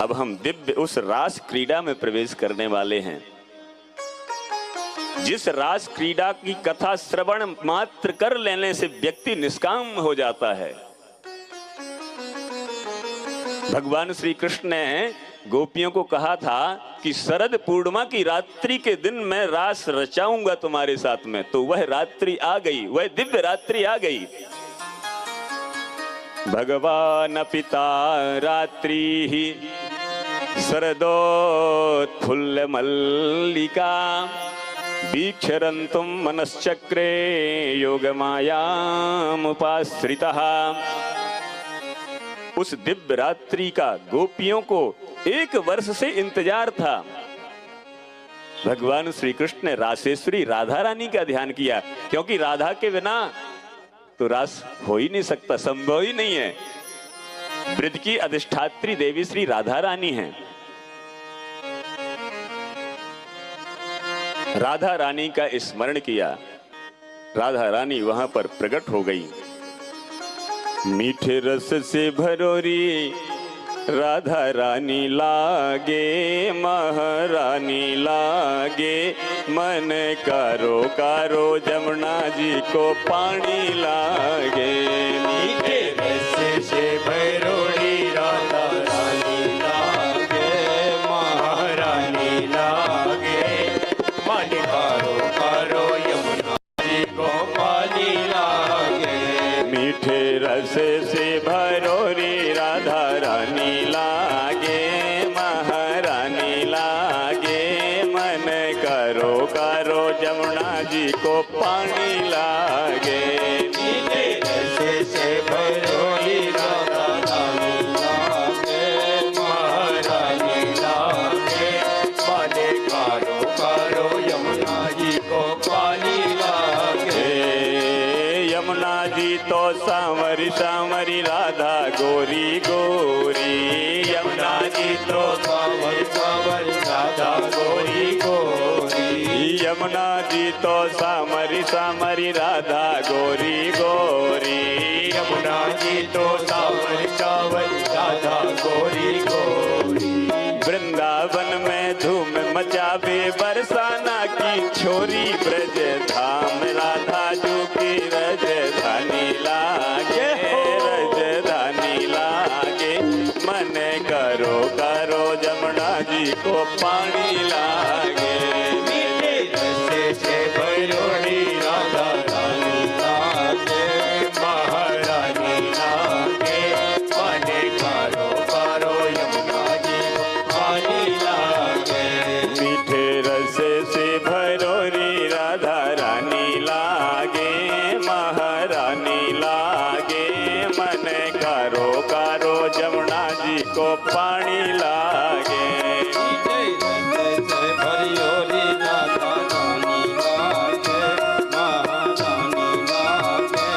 अब हम दिव्य उस रास क्रीड़ा में प्रवेश करने वाले हैं जिस रास क्रीड़ा की कथा श्रवण मात्र कर लेने से व्यक्ति निष्काम हो जाता है। भगवान श्री कृष्ण ने गोपियों को कहा था कि शरद पूर्णिमा की रात्रि के दिन मैं रास रचाऊंगा तुम्हारे साथ में, तो वह रात्रि आ गई, वह दिव्य रात्रि आ गई। भगवान पिता रात्रि ही शरदोत्फुल्ल मल्लिका वीक्षरन्तुम मनश्चक्रे योगमायामुपाश्रितः। उस दिव्य रात्रि का गोपियों को 1 वर्ष से इंतजार था। भगवान श्री कृष्ण ने रासेश्वरी राधा रानी का ध्यान किया, क्योंकि राधा के बिना तो रास हो ही नहीं सकता, संभव ही नहीं है। ब्रज की अधिष्ठात्री देवी श्री राधा रानी हैं। राधा रानी का स्मरण किया, राधा रानी वहां पर प्रकट हो गई। मीठे रस से भरोरी राधा रानी लागे, महारानी लागे, मन कारो कारो जमुना जी को पानी लागे। मीठे रस से भरोरी राधा रानी लागे, महारानी लागे, मन कारो कारो यमुना जी को पानी लागे। मीठे रस से भरोरी राधा रानी लागे, महारानी लागे, मन करो करो जमुना जी को पानी लागे। मीठे रस से भरोरी राधा रानी लागे, महारानी लागे, मन कारो कारो यमुना जी को पानी लागे। यमुना जी तो सांवरी सांवरी राधा गोरी गोरी, यमुना जी तो सांवर सांवर राधा गोरी गोरी। यमुना जी तो सांवरी सांवरी राधा गोरी गोरी। यमुना जी तो सांवर सांवर राधा गोरी गोरी। वृंदावन में धूम मचावे बरसाना की छोरी, ब्रज धाम राधा जू की राजधानी लागे, राजधानी लागे, मन करो करो जमुना जी को पानी लागे। मीठे रस से भरोरी राधा रानी लागे, महारानी लागे, मन कारो कारो यमुना जी को पानी लागे। मीठे रस से भरोरी राधा रानी लागे, महारानी लागे, मन करो करो जमुना जी को पानी लागे। मीठे रस से भरोरी राधा रानी लागे, महारानी लागे,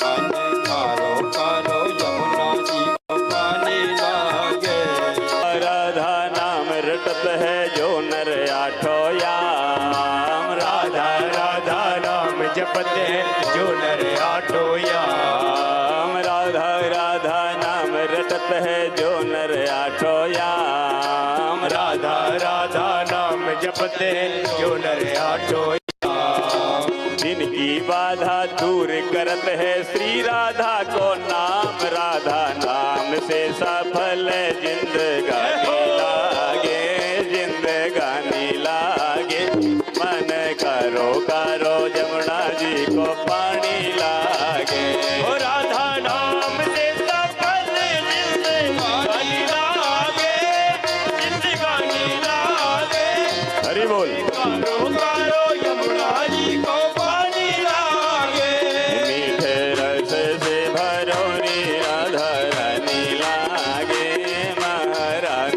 मन कारो कारो यमुना जी को पानी लागे। राधा नाम रटत है जो नर आठो याम, राधा राधा नाम जपते जो नर आठो याम। राधा राधा नाम रटत है जो नर आठो याम। राधा राधा नाम जपते जो नर आठो याम। जिनकी बाधा दूर करत है श्री राधा को नाम, राधा नाम से सफल जिंदगानी लागे, जिंदगानी लागे, मन करो करो जमुना जी को पानी लागे। ओ राधा नाम से सफल जिंदगानी लागे, जिंदगानी लागे। हरि बोल। कारो कारो यमुना जी को पानी लागे। मीठे रस से भरोरी राधा रानी लागे, महारानी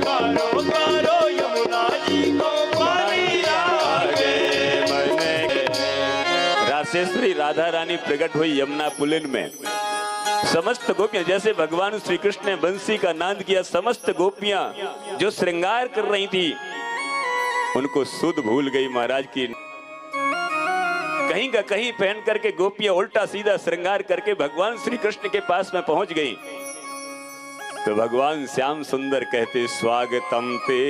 पुकारो कारो यमुना जी को पानी लागे। रासेश्वरी राधा रानी प्रकट हुई यमुना पुलिन में। समस्त गोपियां, जैसे भगवान श्री कृष्ण ने बंसी का नाद किया, समस्त गोपियां जो श्रृंगार कर रही थी उनको सुध भूल गई महाराज की। कहीं का कहीं पहन करके गोपियां उल्टा सीधा श्रृंगार करके भगवान श्री कृष्ण के पास में पहुंच गई। तो भगवान श्याम सुंदर कहते, स्वागतम ते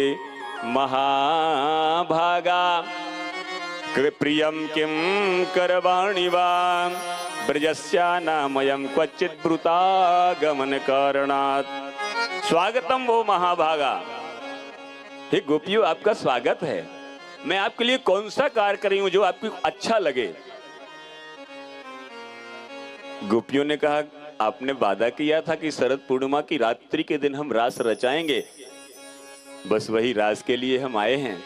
महाभागा प्रियम किम करवाणि वा ब्रजस्यानामयं क्वचित ब्रुतागमन कारणात्। स्वागतम वो महाभागा, हे गोपियों आपका स्वागत है। मैं आपके लिए कौन सा कार्य कर रही हूं जो आपको अच्छा लगे। गोपियों ने कहा, आपने वादा किया था कि शरद पूर्णिमा की रात्रि के दिन हम रास रचाएंगे, बस वही रास के लिए हम आए हैं।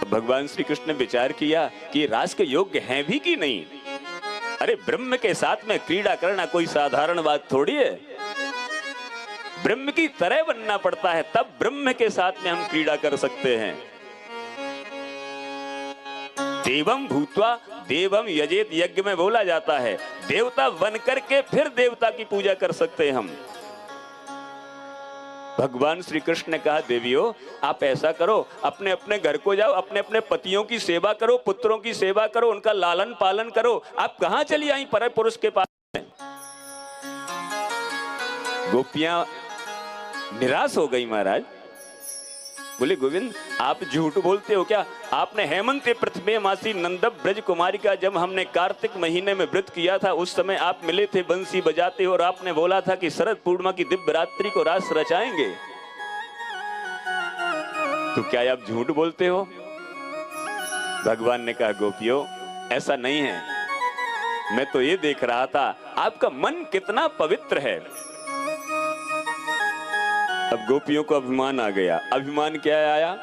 भगवान श्री कृष्ण ने विचार किया कि रास के योग्य हैं भी कि नहीं। अरे ब्रह्म के साथ में क्रीड़ा करना कोई साधारण बात थोड़ी है। ब्रह्म की तरह बनना पड़ता है, तब ब्रह्म के साथ में हम क्रीड़ा कर सकते हैं। देवम भूत्वा देवम यजेत यज्ञ में बोला जाता है, देवता बन करके फिर देवता की पूजा कर सकते हैं हम। भगवान श्री कृष्ण ने कहा, देवियों आप ऐसा करो, अपने अपने घर को जाओ, अपने अपने पतियों की सेवा करो, पुत्रों की सेवा करो, उनका लालन पालन करो। आप कहां चली आई पर पुरुष के पास में। गोपियां निराश हो गई महाराज। बोले, गोविंद आप झूठ बोलते हो क्या। आपने हेमंत प्रथमे मासी नंदब ब्रज कुमारी का जब हमने कार्तिक महीने में व्रत किया था, उस समय आप मिले थे बंसी बजाते और आपने बोला था कि शरद पूर्णिमा की दिव्य रात्रि को रास रचाएंगे। तो क्या आप झूठ बोलते हो। भगवान ने कहा, गोपियों ऐसा नहीं है, मैं तो ये देख रहा था आपका मन कितना पवित्र है। अब गोपियों को अभिमान आ गया। अभिमान क्या आया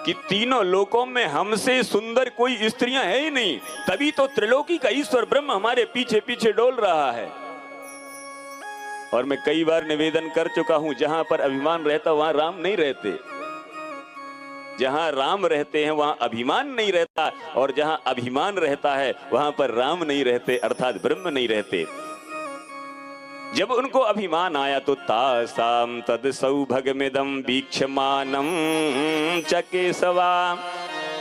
कि तीनों लोकों में हमसे सुंदर कोई स्त्रियां है ही नहीं, तभी तो त्रिलोकी का ईश्वर ब्रह्म हमारे पीछे पीछे डोल रहा है। और मैं कई बार निवेदन कर चुका हूं, जहां पर अभिमान रहता वहां राम नहीं रहते, जहां राम रहते हैं वहां अभिमान नहीं रहता, और जहां अभिमान रहता है वहां पर राम नहीं रहते, अर्थात ब्रह्म नहीं रहते। जब उनको अभिमान आया तो तासाम तद सौभगमिदं वीक्षमानं च केशवा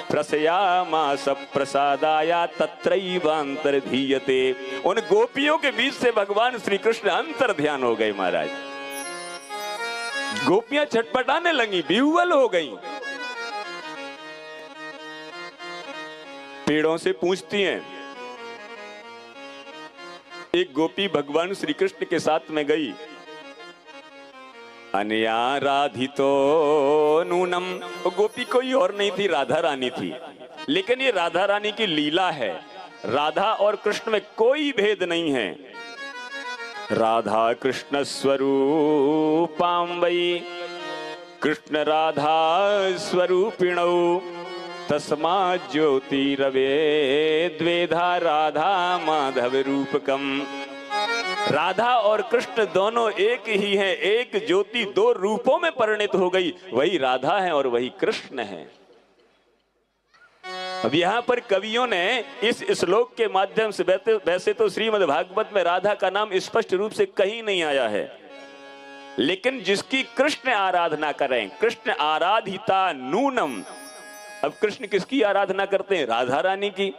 प्रसयामास प्रसादाया तत्रैवांतर्धीयते। उन गोपियों के बीच से भगवान श्री कृष्ण अंतर ध्यान हो गए महाराज। गोपियां छटपटाने लगी, विह्वल हो गई। पेड़ों से पूछती हैं। एक गोपी भगवान श्री कृष्ण के साथ में गई। अनयाराधितो नूनम, गोपी कोई और नहीं थी, राधा रानी थी। लेकिन ये राधा रानी की लीला है, राधा और कृष्ण में कोई भेद नहीं है। राधा कृष्ण स्वरूपां वै कृष्ण राधा स्वरूपिणौ तस्मा ज्योतिरवे द्वेधा राधा माधव रूपकम। राधा और कृष्ण दोनों एक ही हैं, एक ज्योति दो रूपों में परिणित हो गई, वही राधा है और वही कृष्ण है। अब यहाँ पर कवियों ने इस श्लोक के माध्यम से, वैसे तो श्रीमद् भागवत में राधा का नाम स्पष्ट रूप से कहीं नहीं आया है, लेकिन जिसकी कृष्ण आराधना करें, कृष्ण आराधिता नूनम। अब कृष्ण किसकी आराधना करते हैं? राधा रानी की।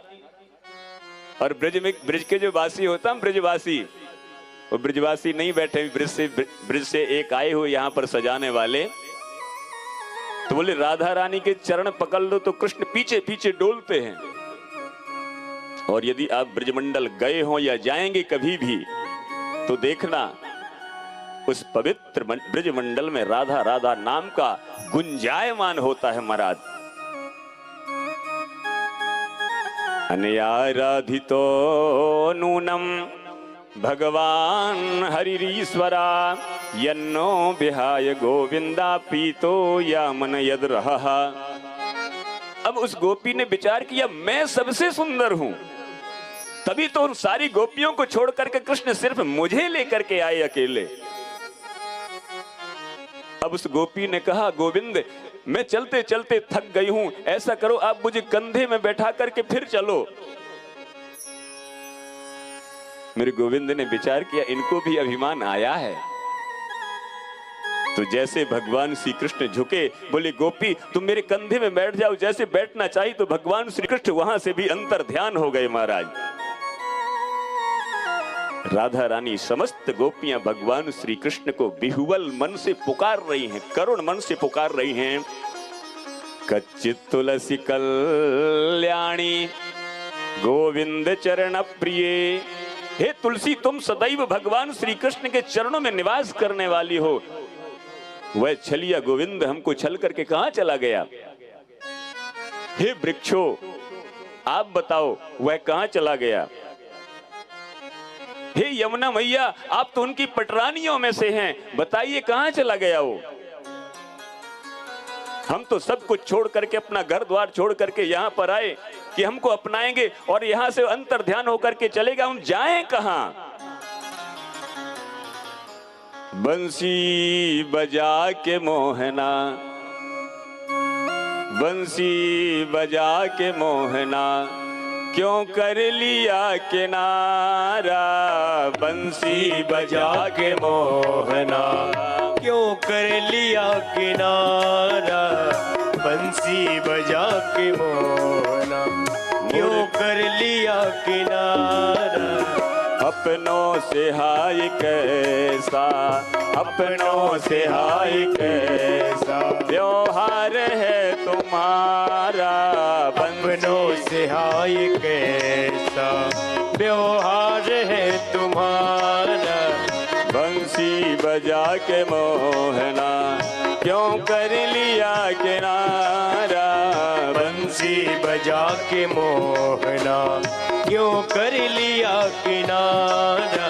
और ब्रज के जो वासी होता है, ब्रजवासी, वो ब्रजवासी नहीं बैठे ब्रज से एक आए हुए यहाँ पर सजाने वाले, तो बोले राधा रानी के चरण पकड़ लो तो कृष्ण पीछे पीछे डोलते हैं। और यदि आप ब्रजमंडल गए हो या जाएंगे कभी भी, तो देखना उस पवित्र ब्रजमंडल में राधा राधा नाम का गुंजायमान होता है महाराज। अनयाराधितो नूनम भगवान हरिरीश्वरा यन्नो विहाय गोविंदा पीतो यामन यद रहा। अब उस गोपी ने विचार किया, मैं सबसे सुंदर हूं, तभी तो उन सारी गोपियों को छोड़ करके कृष्ण सिर्फ मुझे लेकर के आए अकेले। अब उस गोपी ने कहा, गोविंद मैं चलते चलते थक गई हूं, ऐसा करो आप मुझे कंधे में बैठा करके फिर चलो। मेरे गोविंद ने विचार किया, इनको भी अभिमान आया है। तो जैसे भगवान श्री कृष्ण झुके, बोले गोपी तुम मेरे कंधे में बैठ जाओ। जैसे बैठना चाहिए तो भगवान श्री कृष्ण वहां से भी अंतर ध्यान हो गए महाराज। राधा रानी समस्त गोपियां भगवान श्री कृष्ण को विह्वल मन से पुकार रही हैं, करुण मन से पुकार रही हैं। कच्चित तुलसी कल्याणी गोविंद चरण प्रिय। हे तुलसी तुम सदैव भगवान श्री कृष्ण के चरणों में निवास करने वाली हो। वह छलिया गोविंद हमको छल करके कहां चला गया? हे वृक्षों आप बताओ वह कहां चला गया? हे यमुना मैया आप तो उनकी पटरानियों में से हैं, बताइए कहां चला गया वो? हम तो सब कुछ छोड़ करके, अपना घर द्वार छोड़ करके यहां पर आए कि हमको अपनाएंगे और यहां से अंतर ध्यान होकर के चलेगा। हम जाएं कहां? बंसी बजा के मोहना, बंसी बजा के मोहना क्यों कर लिया किनारा? बंसी बजा के मोहना क्यों कर लिया किनारा? बंसी बजा के मोहना क्यों कर लिया किनारा? अपनों से हाय कैसा, अपनों से हाय कैसा व्यवहार है तुम्हारा। अपनों से हाय कैसा व्यवहार है तुम्हारा। बंसी बजा के मोहना क्यों कर लिया किनारा? बंसी बजा के मोहना क्यों कर लिया किनारा?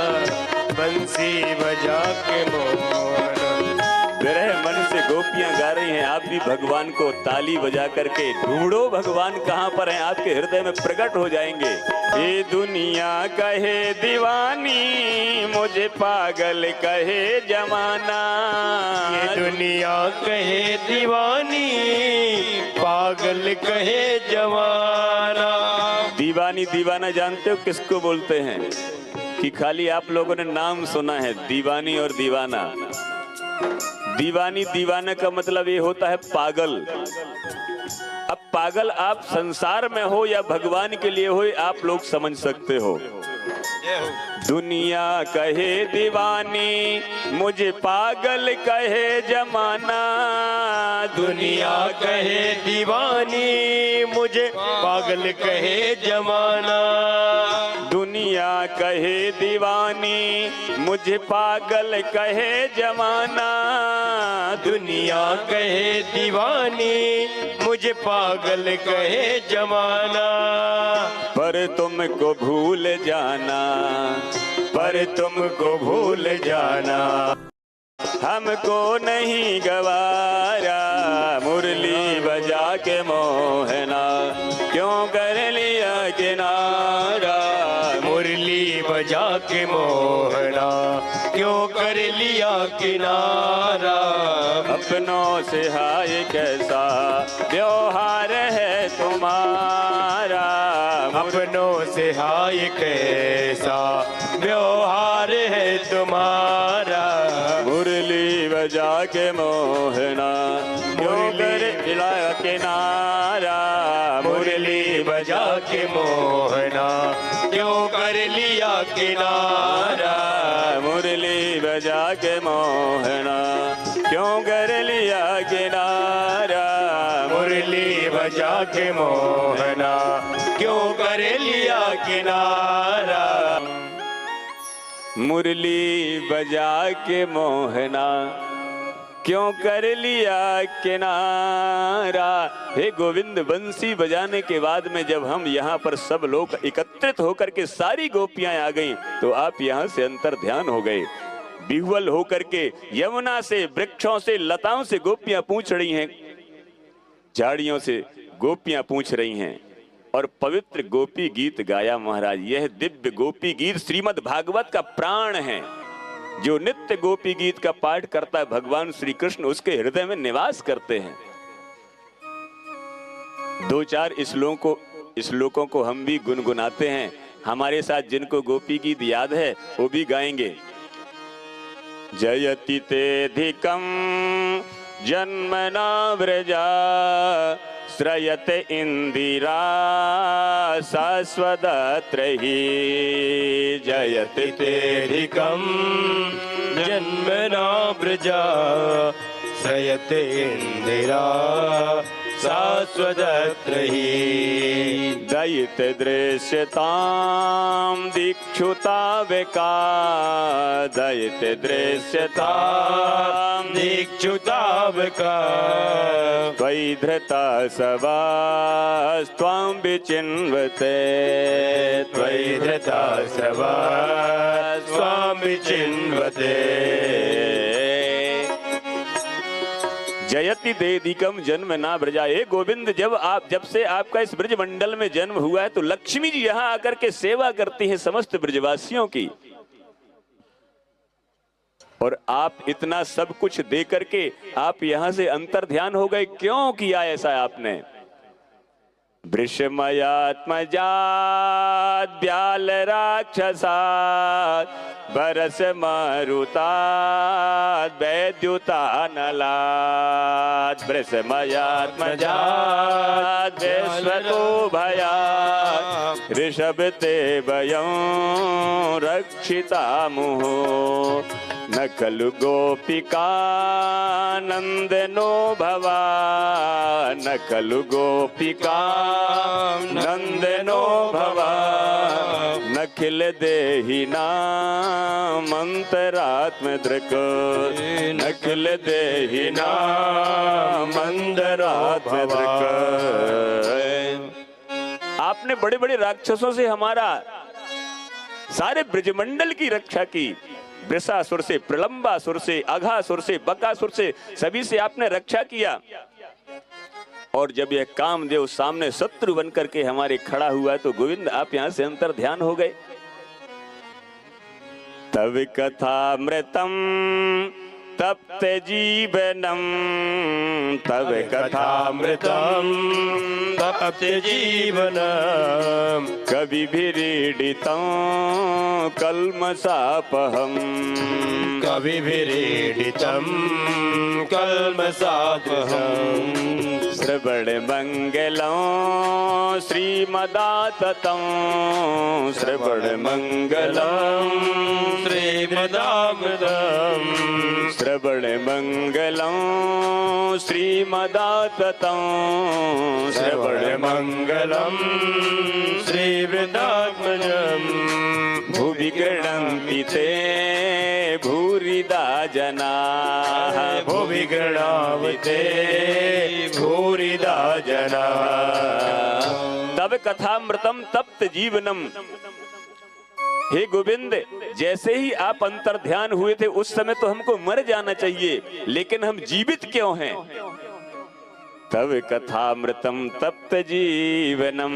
बंसी बजा के मोहना। विरह मन से गोपियां गा रही हैं, आप भी भगवान को ताली बजा करके ढूंढो भगवान कहां पर हैं, आपके हृदय में प्रकट हो जाएंगे। ये दुनिया कहे दीवानी, मुझे पागल कहे जमाना। ये दुनिया कहे दीवानी, पागल कहे जमाना। दीवानी दीवाना जानते हो किसको बोलते हैं? कि खाली आप लोगों ने नाम सुना है दीवानी और दीवाना। दीवानी दीवाना का मतलब ये होता है पागल। अब पागल आप संसार में हो या भगवान के लिए हो, आप लोग समझ सकते हो। दुनिया कहे दीवानी, मुझे पागल कहे जमाना। दुनिया कहे दीवानी, मुझे पागल कहे जमाना। दुनिया कहे दीवानी, मुझे पागल कहे जमाना। दुनिया कहे दीवानी, मुझे पागल कहे जमाना। पर तुमको भूल जाना, पर तुमको भूल जाना हमको नहीं गवारा। मुरली बजा के मोहना क्यों कर लिया किनारा? मुरली बजा के मोहना क्यों कर लिया किनारा? अपनों से हाय कैसा व्यवहार है तुम्हारा। अपनों से हाय कैसा व्यवहार है तुम्हारा। मुरली बजा के मोहना क्यों कर लिया किनारा? मुरली बजा के मोहना क्यों कर लिया किनारा? मुरली बजा के मोहना क्यों कर लिया किनारा? मुरली बजा के मोहना क्यों कर लिया किनारा? मुरली बजा के मोहना क्यों कर लिया किनारा? हे गोविंद, बंसी बजाने के बाद में जब हम यहाँ पर सब लोग एकत्रित होकर के सारी गोपियां आ गईं, तो आप यहाँ से अंतर ध्यान हो गए। विह्वल होकर के यमुना से, वृक्षों से, लताओं से गोपियां पूछ रही हैं, झाड़ियों से गोपियां पूछ रही हैं और पवित्र गोपी गीत गाया महाराज। यह दिव्य गोपी गीत श्रीमद् भागवत का प्राण है। जो नित्य गोपी गीत का पाठ करता है भगवान श्री कृष्ण उसके हृदय में निवास करते हैं। दो चार श्लोकों को हम भी गुनगुनाते हैं। हमारे साथ जिनको गोपी गीत याद है वो भी गाएंगे। जयति तेधिकं जन्मना व्रजा श्रयत इंदिरा शाश्वतत्रयी। जयति तेधिकं जन्मना व्रजा श्रयते इंदिरा शाश्वतत्रयी। दयित दृश्यतां दीक्षुताविका दयित दृश्यतां दीक्षुताविका त्वयि धृता सवास्त्वां विचिन्वते त्वयि धृता सवास्त्वां विचिन्वते। जयति देदिकम जन्म ना ब्रजा। हे गोविंद, जब से आपका इस ब्रज मंडल में जन्म हुआ है तो लक्ष्मी जी यहाँ आकर के सेवा करती हैं समस्त ब्रजवासियों की, और आप इतना सब कुछ दे करके आप यहाँ से अंतर ध्यान हो गए। क्यों किया ऐसा आपने? वृषमयात्मजात ब्याल राक्षसात बरस मारुतात वैद्युतानलात्। वृषमयात्मजात विश्वतो भयात् ऋषभ ते वयं रक्षिता मुहुः। न खलु गोपिका नंदनो भवा न खलु गोपिका नंदनो भवा। नखिल देहि नाम अंतरात्मदृक् नखिल देहि नाम अंतरात्मदृक्। आपने बड़े बड़े राक्षसों से हमारा सारे ब्रजमंडल की रक्षा की। वृषासुर से, प्रलंबासुर से, अघासुर से, बकासुर से, सभी से आपने रक्षा किया। और जब यह कामदेव सामने शत्रु बन करके हमारे खड़ा हुआ तो गोविंद आप यहां से अंतर ध्यान हो गए। तव कथामृतम तप्त जीवनम तव कथामृतम तप्त जीवनम कविभिरीडितं कल्मषापहम्। कविभिरीडितं कल्मषापहम्। श्रवण मंगलं श्रीमदाततं श्रवण मंगलं श्रीमदामृतं श्रवण मंगलं श्रीमदाततं श्रवण मंगलं श्रीवृन्दात्मजम्। भुवि गृह्णन्ति ते भूरिदा जनाः भुवि गृह्णावते भूरिदा जनाः। तब कथामृतम तप्त जीवनम। हे गोविंद, जैसे ही आप अंतर ध्यान हुए थे उस समय तो हमको मर जाना चाहिए, लेकिन हम जीवित क्यों हैं? तब कथामृतम तप्त जीवनम।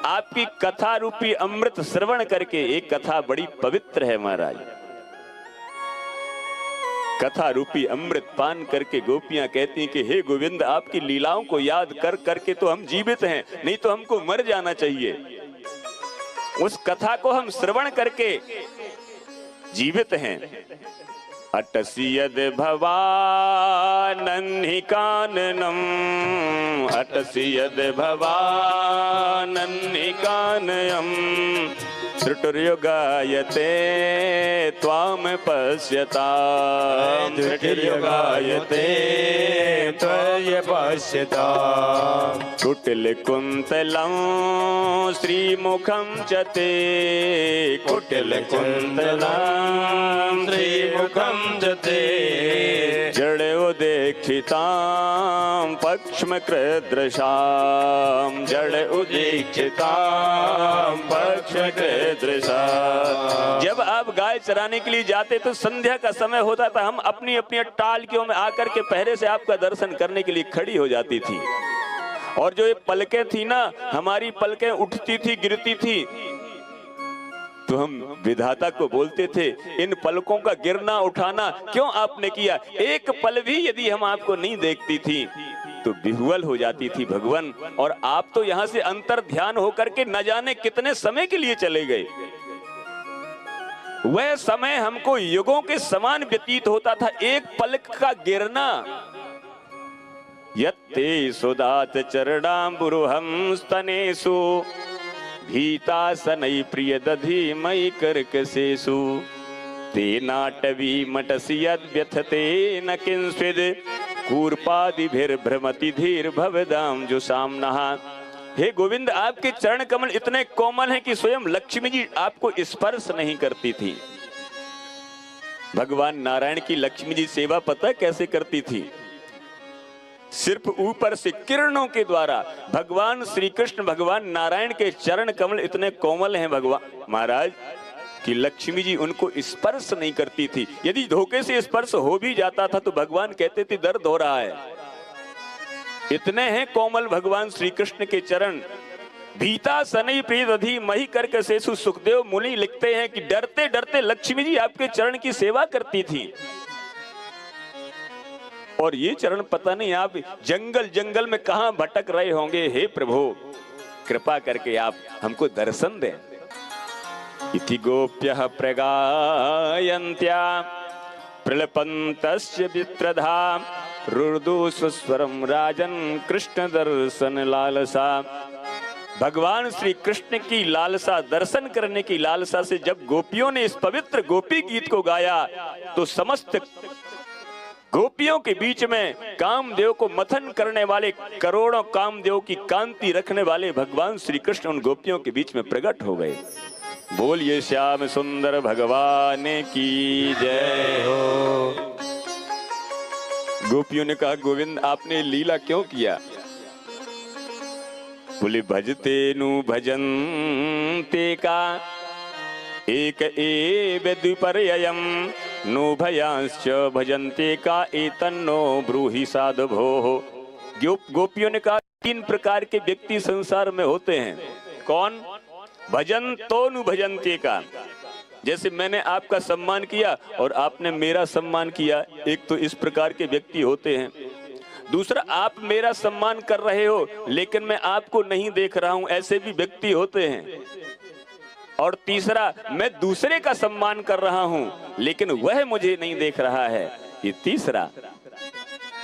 आपकी कथा रूपी अमृत श्रवण करके, एक कथा बड़ी पवित्र है महाराज, कथा रूपी अमृत पान करके गोपियां कहती हैं कि हे गोविंद, आपकी लीलाओं को याद कर करके तो हम जीवित हैं, नहीं तो हमको मर जाना चाहिए। उस कथा को हम श्रवण करके जीवित हैं। अटसि यद भवानन्हि काननम अटसि यद भवानन्हि कानयम त्रुटुर्युगायते त्वाम पश्यताम् त्रुटुर्युगायते त्वय पश्यताम्। कुटिल कुंतलं श्रीमुखं च ते कुटिल कुंतलं श्रीमुखं च ते जड़ उदीक्षितां पक्ष्मकृदृशां जड़ उदीक्षितां पक्ष्मकृदृशा। जब आप गाय चराने के लिए जाते तो संध्या का समय होता था, हम अपनी अपनी टालकियों में आकर के पहरे से आपका दर्शन करने के लिए खड़ी हो जाती थी। और जो ये पलकें थी ना, हमारी पलकें उठती थी गिरती थी तो तो हम विधाता को बोलते थे इन पलकों का गिरना उठाना क्यों आपने किया। एक पल भी यदि हम आपको नहीं देखती थी तो विह्वल हो जाती थी भगवान। और आप तो यहां से अंतर ध्यान होकर के न जाने कितने समय के लिए चले गए। वह समय हमको युगों के समान व्यतीत होता था। एक पलक का गिरना। यत्ते सुदात चरणाम्बुरुहं स्तनेषु भीतासनै प्रिय दधि मयि कर्कशेषु तेनाटवी मटसि यद्व्यथते न किंस्विद् कूर्पादिभिर्भ्रमति धीर भवदाम जो सामनः। हे गोविंद, आपके चरण कमल इतने कोमल हैं कि स्वयं लक्ष्मी जी आपको स्पर्श नहीं करती थी। भगवान नारायण की लक्ष्मी जी सेवा पता कैसे करती थी? सिर्फ ऊपर से किरणों के द्वारा। भगवान श्री कृष्ण भगवान नारायण के चरण कमल इतने कोमल हैं भगवान महाराज कि लक्ष्मी जी उनको स्पर्श नहीं करती थी। यदि धोखे से स्पर्श हो भी जाता था तो भगवान कहते थे दर्द हो रहा है। इतने हैं कोमल भगवान श्री कृष्ण के चरण। भीता सनई प्रिय दधि मही कर्कशेषु। सुखदेव मुनि लिखते हैं कि डरते डरते लक्ष्मी जी आपके चरण की सेवा करती थी। और ये चरण पता नहीं आप जंगल जंगल में कहां भटक रहे होंगे। हे प्रभु, कृपा करके आप हमको दर्शन दें। इति गोप्यः प्रगायन्त्या प्रलपन्तस्य वित्रधा रुर्दु स्वस्वरं राजन् कृष्ण दर्शन लालसा। भगवान श्री कृष्ण की लालसा, दर्शन करने की लालसा से जब गोपियों ने इस पवित्र गोपी गीत को गाया तो समस्त गोपियों के बीच में कामदेव को मथन करने वाले, करोड़ों कामदेव की कांति रखने वाले भगवान श्री कृष्ण उन गोपियों के बीच में प्रकट हो गए। बोलिए श्याम सुंदर भगवान की जय हो। गोपियों ने कहा गोविंद आपने लीला क्यों किया? बोले भजते नु भजन्ते का एक एव द्विपर्ययम् नो भयांश्च भजन्ते का एतन्नो ब्रूहि साधभोः। गोपियों ने कहा तीन प्रकार के व्यक्ति संसार में होते हैं। कौन? भजन तो नु भजन्ते का, जैसे मैंने आपका सम्मान किया और आपने मेरा सम्मान किया, एक तो इस प्रकार के व्यक्ति होते हैं। दूसरा, आप मेरा सम्मान कर रहे हो लेकिन मैं आपको नहीं देख रहा हूं, ऐसे भी व्यक्ति होते हैं। और तीसरा, मैं दूसरे का सम्मान कर रहा हूं लेकिन वह मुझे नहीं देख रहा है, ये तीसरा।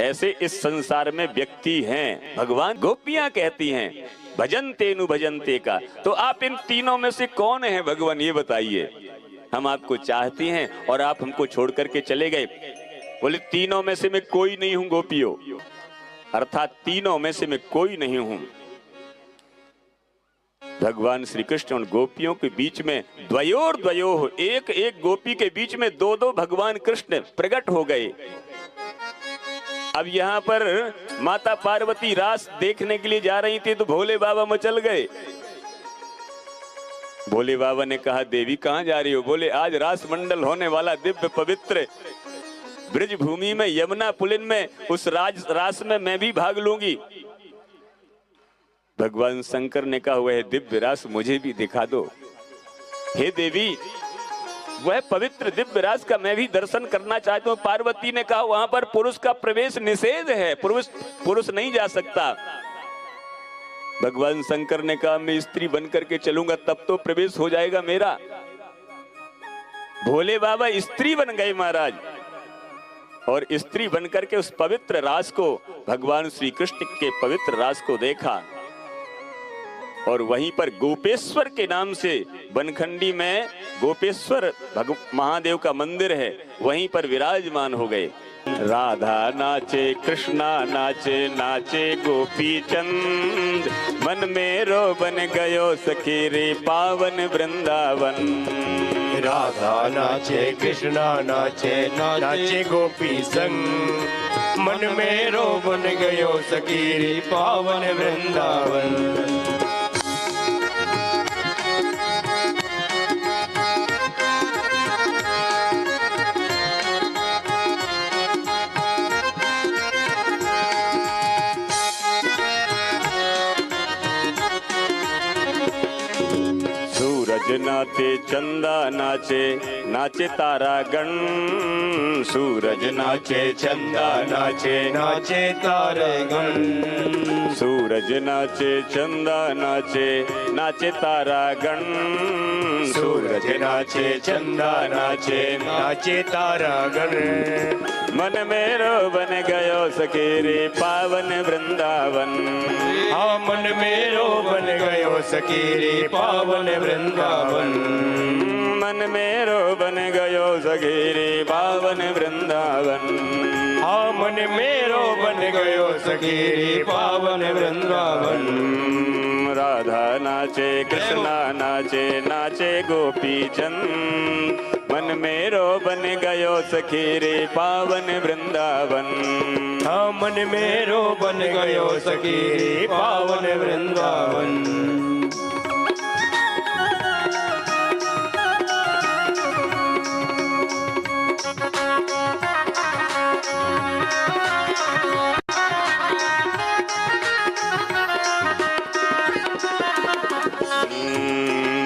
ऐसे इस संसार में व्यक्ति हैं। भगवान गोपियां कहती हैं भजनते नु भजनते का। तो आप इन तीनों में से कौन है भगवान, ये बताइए। हम आपको चाहती हैं और आप हमको छोड़ करके चले गए। बोले तीनों में से मैं कोई नहीं हूं गोपियों, अर्थात तीनों में से मैं कोई नहीं हूं। भगवान श्री कृष्ण उन गोपियों के बीच में द्वयोर द्वयोः, एक एक गोपी के बीच में दो दो भगवान कृष्ण प्रकट हो गए। अब यहाँ पर माता पार्वती रास देखने के लिए जा रही थी तो भोले बाबा मचल गए। भोले बाबा ने कहा देवी कहाँ जा रही हो? बोले आज रास मंडल होने वाला, दिव्य पवित्र ब्रज भूमि में यमुना पुलिन में उस रास में मैं भी भाग लूंगी। भगवान शंकर ने कहा वह दिव्य रास मुझे भी दिखा दो। हे देवी, वह पवित्र दिव्य रास का मैं भी दर्शन करना चाहती हूँ। पार्वती ने कहा वहां पर पुरुष का प्रवेश निषेध है, पुरुष नहीं जा सकता। भगवान शंकर ने कहा मैं स्त्री बनकर के चलूंगा तब तो प्रवेश हो जाएगा मेरा। भोले बाबा स्त्री बन गए महाराज, और स्त्री बनकर के उस पवित्र रास को, भगवान श्री कृष्ण के पवित्र रास को देखा। और वहीं पर गोपेश्वर के नाम से बनखंडी में गोपेश्वर महादेव का मंदिर है, वहीं पर विराजमान हो गए। राधा नाचे कृष्णा नाचे, नाचे गोपी चंद, मन में रो बन गयो सखी रे पावन वृंदावन। राधा नाचे कृष्णा नाचे, नाचे गोपी संग, मन में रो बन गयो सखी रे पावन वृंदावन। सूरज नाचे चंदा नाचे नाचे तारा गण सूरज नाचे चंदा नाचे नाचे तारे गण सूरज नाचे चंदा नाचे नाचे तारा गण सूरज नाचे चंदा नाचे नाचे तारा गण मन मेरो बन गयो सखी रे पावन वृंदावन हाँ मन मेरो बन गयो सखी रे पावन वृंदावन मन मेरो बन गयो सखी रे पावन वृंदावन हाँ मन मेरो बन गयो सखी रे पावन वृंदावन राधा नाचे कृष्णा नाचे नाचे गोपी चंद मन मेरो बन गयो सखी रे पावन वृंदावन हाँ मन मेरो बन गयो सखी रे पावन वृंदावन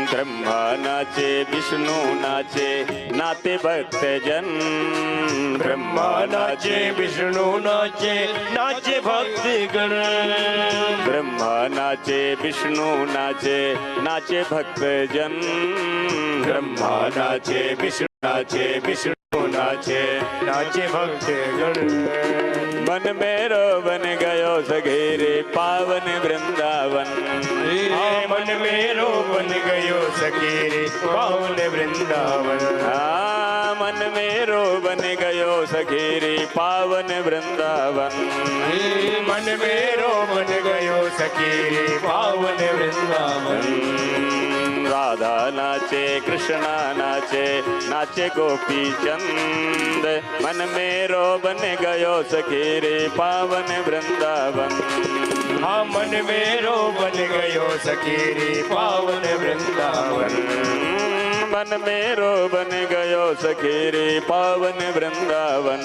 ब्रह्मा नाचे विष्णु नाचे नाते भक्त जन ब्रह्मा नाचे विष्णु नाचे नाचे भक्त गण ब्रह्मा नाचे विष्णु नाचे नाचे भक्त जन ब्रह्मा नाचे विष्णु नाचे नाचे भक्त गण मन मेरो बन गयो सघेरे पावन वृंदावन मन मेरो बन गयो सखी रे पावन वृंदावन मन मेरो बन गयो सघेरे पावन वृंदावन मन मेरो बन गयो सखी रे पावन वृंदावन राधा नाचे कृष्णा नाचे नाचे गोपी चंद मन मेरो बन गयो सखीरे पावन वृंदावन हाँ मन मेरो बन गयो सखी रे पावन वृंदावन मन मेरो बन गयो सखीरे पावन वृंदावन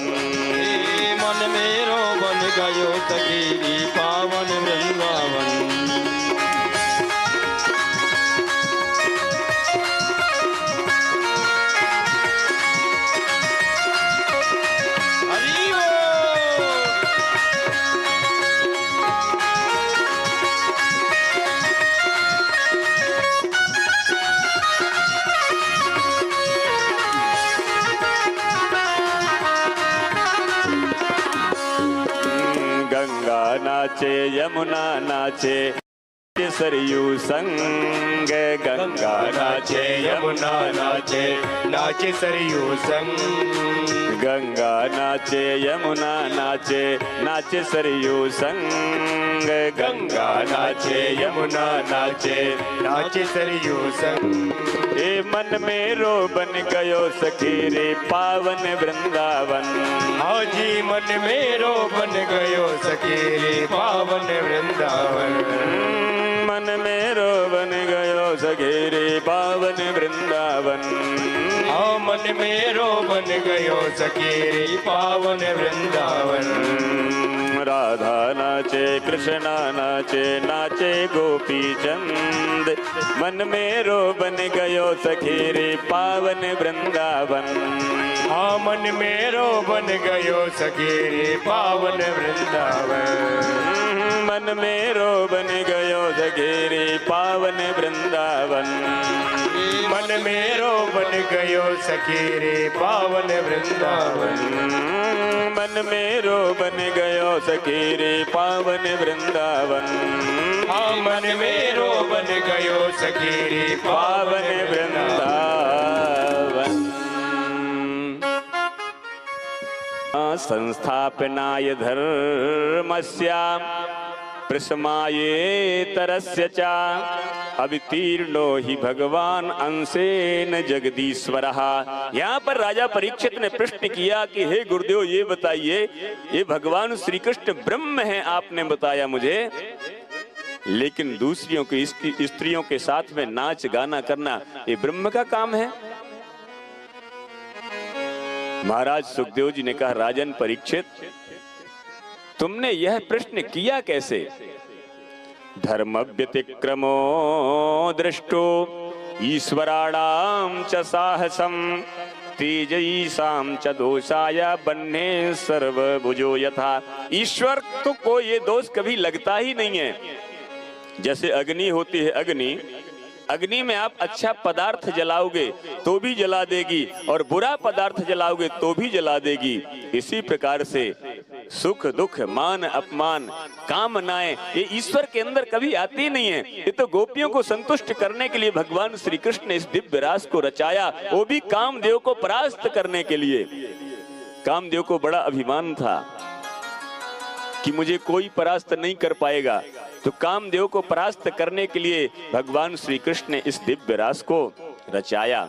मन मेरो बन गयो सखी रे पावन वृंदावन नाचे यमुना नाचे सरयू संग गंगा नाचे यमुना नाचे नाचे सरयू संग गंगा नाचे यमुना नाचे नाचे सरयू संग गंगा नाचे यमुना नाचे नाचे सरयू संग ए मन मेरो बन गयो सखी रे पावन वृंदावन हाँ जी मन मेरो बन गयो सखी रे पावन वृंदावन मन मेरो बन गयो सखी रे पावन वृंदावन हाँ मन मेरो बन गयो सखी रे पावन वृंदावन राधा नाचे कृष्णा नाचे नाचे गोपी चंद मन मेरो बन गयो सखी रे पावन वृंदावन हाँ मन मेरो बन गयो सखी रे पावन वृंदावन मन मेरो बन गयो सखी रे पावन वृंदावन मन मेरो बन गयो सखी रे पावन वृंदावन मन मेरो बन गयो सखी रे पावन वृंदावन हाँ मन मेरो बन गयो सखी रे पावन वृंदावन संस्थापनाय धर्मस्याम प्रशमायेतरस्य च अवतीर्णो ही भगवान अंशेन जगदीश्वरः। यहाँ पर राजा परीक्षित ने प्रश्न किया कि हे गुरुदेव ये बताइए, ये भगवान श्री कृष्ण ब्रह्म है आपने बताया मुझे, लेकिन दूसरियों की स्त्रियों के साथ में नाच गाना करना ये ब्रह्म का काम है? महाराज सुखदेव जी ने कहा, राजन परीक्षित तुमने यह प्रश्न किया कैसे? धर्म व्यतिक्रमो दृष्टो ईश्वराणाम च साहसम तेजईसाम च दोषाय बन्ने सर्वभुजो यथा। ईश्वर तो को ये दोष कभी लगता ही नहीं है। जैसे अग्नि होती है, अग्नि में आप अच्छा पदार्थ जलाओगे तो भी जला देगी और बुरा पदार्थ जलाओगे तो भी जला देगी। इसी प्रकार से सुख दुख मान अपमान कामनाएं ये ईश्वर के अंदर कभी आती नहीं है। ये तो गोपियों को संतुष्ट करने के लिए भगवान श्री कृष्ण ने इस दिव्य रास को रचाया, वो भी कामदेव को परास्त करने के लिए। कामदेव को बड़ा अभिमान था कि मुझे कोई परास्त नहीं कर पाएगा, तो कामदेव को परास्त करने के लिए भगवान श्री कृष्ण ने इस दिव्य रास को रचाया।